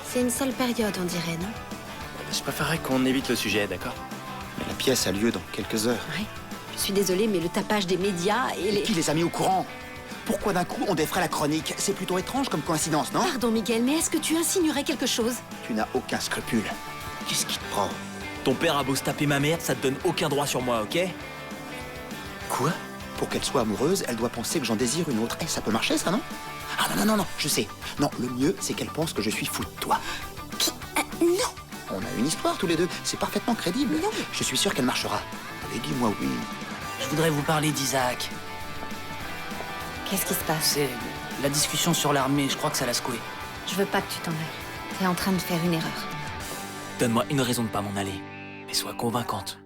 T: C'est une sale période, on dirait, non?
R: Je préférerais qu'on évite le sujet, d'accord?
D: Mais la pièce a lieu dans quelques heures.
T: Ouais. Je suis désolée, mais le tapage des médias et les...
D: Qui les a mis au courant? Pourquoi d'un coup on défraie la chronique? C'est plutôt étrange comme coïncidence, non?
T: Pardon, Miguel, mais est-ce que tu insinuerais quelque chose?
D: Tu n'as aucun scrupule. Qu'est-ce qui te prend?
F: Ton père a beau se taper ma merde, ça te donne aucun droit sur moi, ok?
D: Quoi? Pour qu'elle soit amoureuse, elle doit penser que j'en désire une autre. Eh, ça peut marcher, ça, non? Ah non, je sais. Non, le mieux, c'est qu'elle pense que je suis fou de toi.
U: Non!
D: On a une histoire tous les deux, c'est parfaitement crédible. Non. Je suis sûr qu'elle marchera. Allez, dis-moi oui.
R: Je voudrais vous parler d'Isaac.
A: Qu'est-ce qui se passe?
R: C'est la discussion sur l'armée, je crois que ça l'a secoué.
A: Je veux pas que tu t'en ailles. T'es en train de faire une erreur.
F: Donne-moi une raison de pas m'en aller. Mais sois convaincante.